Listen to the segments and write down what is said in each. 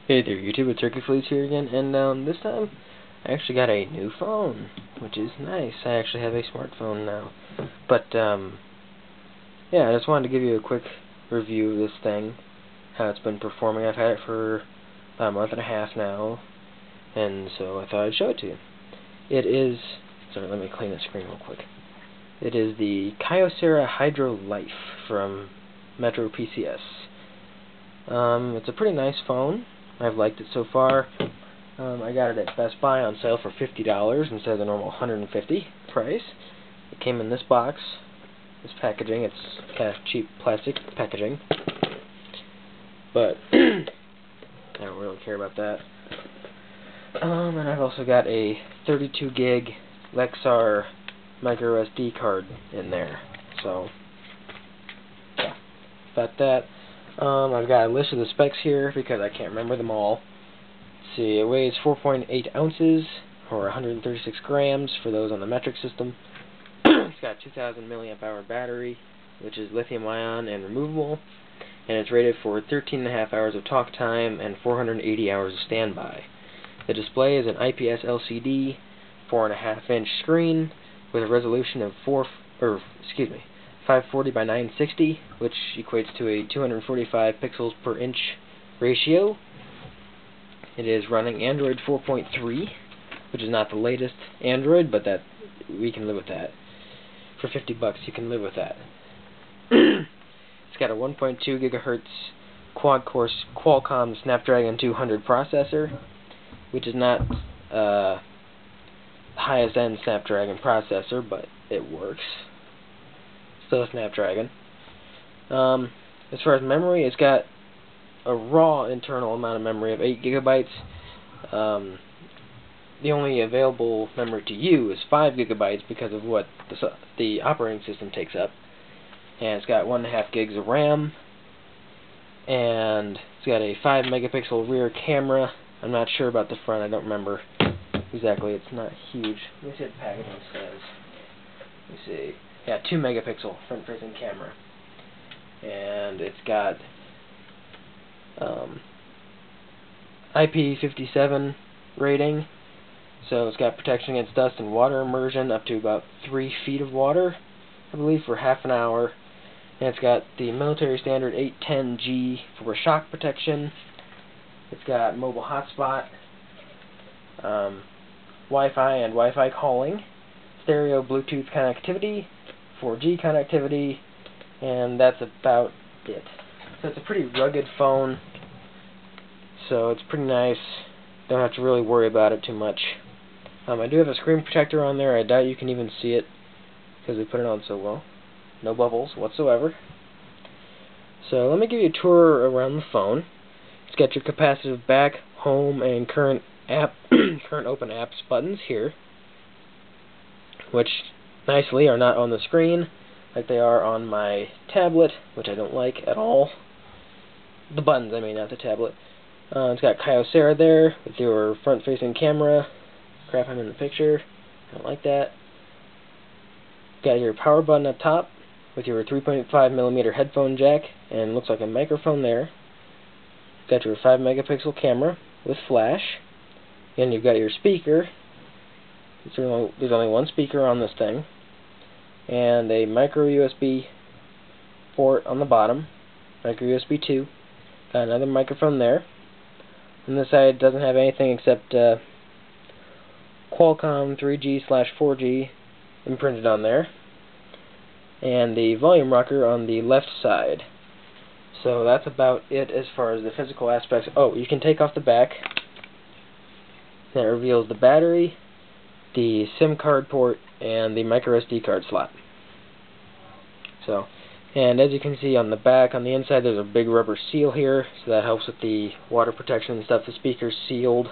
Hey there YouTube, it's Turkey Fleece here again, and this time I actually got a new phone, which is nice. I actually have a smartphone now. But, yeah, I just wanted to give you a quick review of this thing, how it's been performing. I've had it for about a month and a half now, and so I thought I'd show it to you. It is, sorry, let me clean the screen real quick. It is the Kyocera Hydro Life from Metro PCS. It's a pretty nice phone. I've liked it so far. I got it at Best Buy on sale for $50 instead of the normal $150 price. It came in this box, this packaging. It's kind of cheap plastic packaging, but I don't really care about that. And I've also got a 32 gig Lexar micro SD card in there. So yeah, about that. I've got a list of the specs here because I can't remember them all. Let's see, it weighs 4.8 ounces or 136 grams for those on the metric system. It's got a 2000 milliamp hour battery, which is lithium ion and removable, and it's rated for 13.5 hours of talk time and 480 hours of standby. The display is an IPS LCD 4.5-inch screen with a resolution of 540 by 960, which equates to a 245 pixels per inch ratio. It is running Android 4.3, which is not the latest Android, but that we can live with that. For $50, you can live with that. It's got a 1.2 gigahertz quad-core Qualcomm Snapdragon 200 processor, which is not the highest-end Snapdragon processor, but it works. Still a Snapdragon. As far as memory, it's got a raw internal amount of memory of 8 gigabytes. The only available memory to you is 5 gigabytes because of what the operating system takes up. And it's got 1.5 gigs of RAM. And it's got a 5 megapixel rear camera. I'm not sure about the front. I don't remember exactly. It's not huge. Let me see what the packaging says. Let me see. Yeah, 2 megapixel front-facing camera, and it's got IP57 rating, so it's got protection against dust and water immersion up to about 3 feet of water, I believe, for half an hour. And it's got the military standard 810G for shock protection. It's got mobile hotspot, Wi-Fi and Wi-Fi calling, stereo Bluetooth connectivity, 4G connectivity, and that's about it. So it's a pretty rugged phone, so it's pretty nice. Don't have to really worry about it too much. I do have a screen protector on there. I doubt you can even see it because they put it on so well. No bubbles whatsoever. So let me give you a tour around the phone. It's got your capacitive back, home, and current open apps buttons here, which nicely are not on the screen like they are on my tablet, which I don't like at all. The buttons, I mean, not the tablet. It's got Kyocera there with your front-facing camera. Crap, I'm in the picture. I don't like that. Got your power button up top with your 3.5mm headphone jack, and looks like a microphone there. Got your 5 megapixel camera with flash. And you've got your speaker. There's only one speaker on this thing, and a micro USB port on the bottom, micro USB 2. Got another microphone there. And this side doesn't have anything except Qualcomm 3G/4G imprinted on there, and the volume rocker on the left side. So that's about it as far as the physical aspects. Oh, you can take off the back. That reveals the battery, the SIM card port, and the micro SD card slot. So, and as you can see on the back, on the inside, there's a big rubber seal here, so that helps with the water protection and stuff. The speaker's sealed,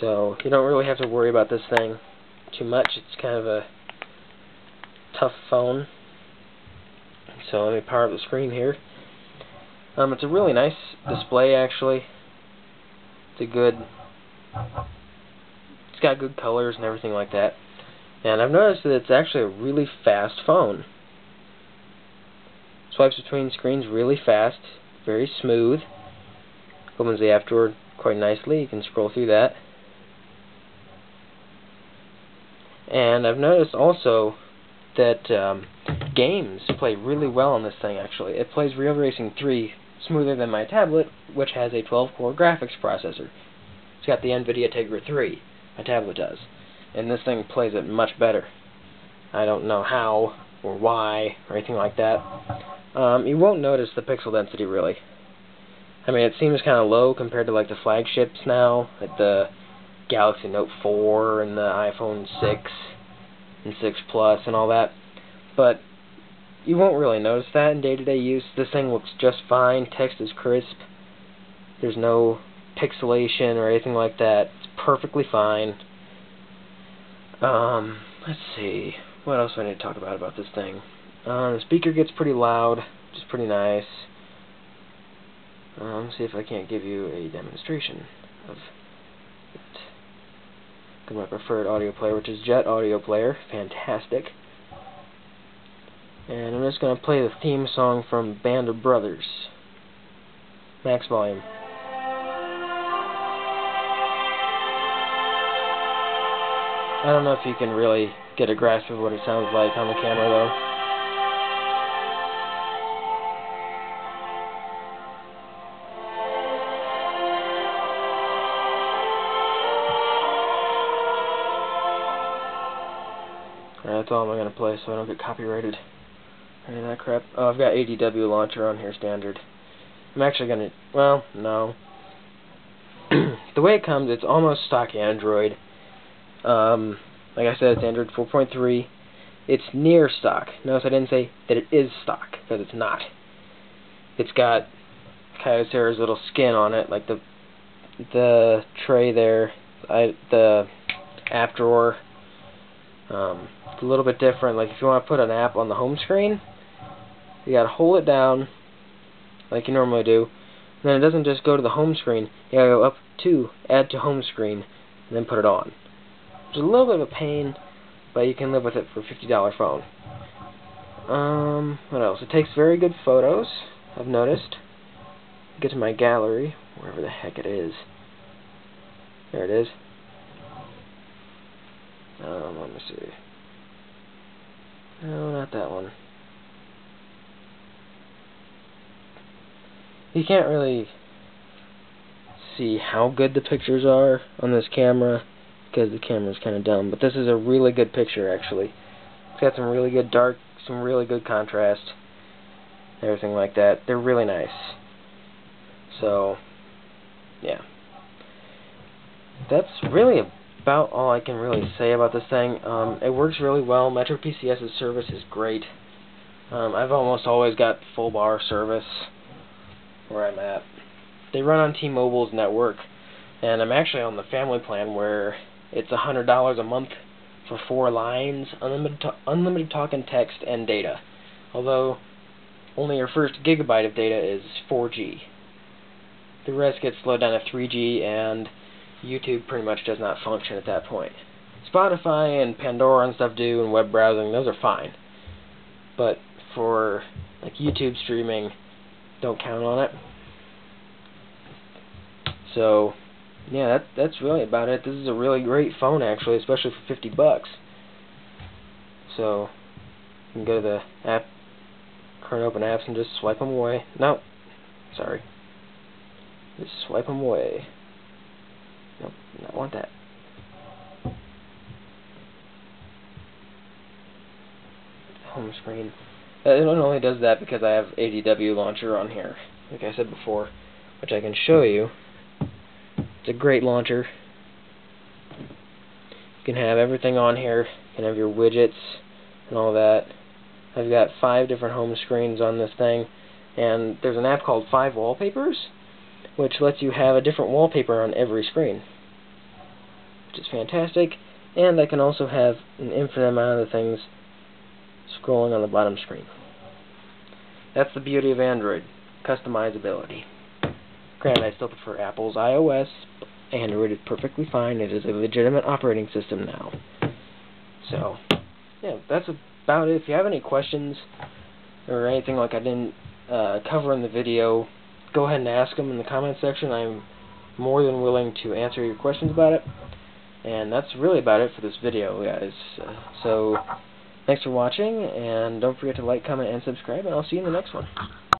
so you don't really have to worry about this thing too much. It's kind of a tough phone. So let me power up the screen here. It's a really nice display, actually. It's got good colors and everything like that. And I've noticed that it's actually a really fast phone. Swipes between screens really fast, very smooth. Opens the app drawer quite nicely. You can scroll through that. And I've noticed also that games play really well on this thing, actually. It plays Real Racing 3 smoother than my tablet, which has a 12-core graphics processor. It's got the NVIDIA Tegra 3, my tablet does. And this thing plays it much better. I don't know how or why or anything like that. You won't notice the pixel density, really. I mean, it seems kind of low compared to like the flagships now, like the Galaxy Note 4 and the iPhone 6 and 6 Plus and all that. But you won't really notice that in day-to-day use. This thing looks just fine. Text is crisp. There's no pixelation or anything like that. It's perfectly fine. Let's see. What else do I need to talk about this thing? The speaker gets pretty loud, which is pretty nice. Let's see if I can't give you a demonstration of it. Go to my preferred audio player, which is Jet Audio Player. Fantastic. And I'm just going to play the theme song from Band of Brothers. Max volume. I don't know if you can really get a grasp of what it sounds like on the camera, though. Alright, that's all I'm going to play so I don't get copyrighted. Any of that crap. Oh, I've got ADW launcher on here standard. I'm actually going to... well, no. The way it comes, it's almost stock Android. Like I said, it's Android 4.3. It's near stock. Notice I didn't say that it is stock, because it's not. It's got Kyocera's little skin on it, like the tray there, the app drawer. It's a little bit different. Like if you want to put an app on the home screen, you gotta hold it down like you normally do. And then it doesn't just go to the home screen. You gotta go up to Add to Home Screen, and then put it on. It's a little bit of a pain, but you can live with it for a $50 phone. What else? It takes very good photos, I've noticed. Get to my gallery, wherever the heck it is. There it is. Let me see. No, not that one. You can't really see how good the pictures are on this camera because the camera's kind of dumb, but this is a really good picture, actually. It's got some really good dark, some really good contrast, everything like that. They're really nice. So, yeah. That's really about all I can really say about this thing. It works really well. Metro PCS's service is great. I've almost always got full bar service where I'm at. They run on T-Mobile's network, and I'm actually on the family plan where it's $100 a month for 4 lines, unlimited talk and text and data. Although only your first gigabyte of data is 4G. The rest gets slowed down to 3G, and YouTube pretty much does not function at that point. Spotify and Pandora and stuff do, and web browsing, those are fine. But for like YouTube streaming, don't count on it. So, yeah, that's really about it. This is a really great phone, actually, especially for $50. So, you can go to the app, current open apps, and just swipe them away. No, sorry. Just swipe them away. Nope, I don't want that. Home screen. It only does that because I have ADW launcher on here, like I said before, which I can show you. It's a great launcher. You can have everything on here. You can have your widgets and all that. I've got 5 different home screens on this thing, and there's an app called 5 Wallpapers, which lets you have a different wallpaper on every screen, which is fantastic. And I can also have an infinite amount of things scrolling on the bottom screen. That's the beauty of Android, customizability. Granted, I still prefer Apple's iOS. Android is perfectly fine. It is a legitimate operating system now. So, yeah, that's about it. If you have any questions or anything like I didn't cover in the video, go ahead and ask them in the comment section. I'm more than willing to answer your questions about it. And that's really about it for this video, guys. So, thanks for watching, and don't forget to like, comment, and subscribe, and I'll see you in the next one.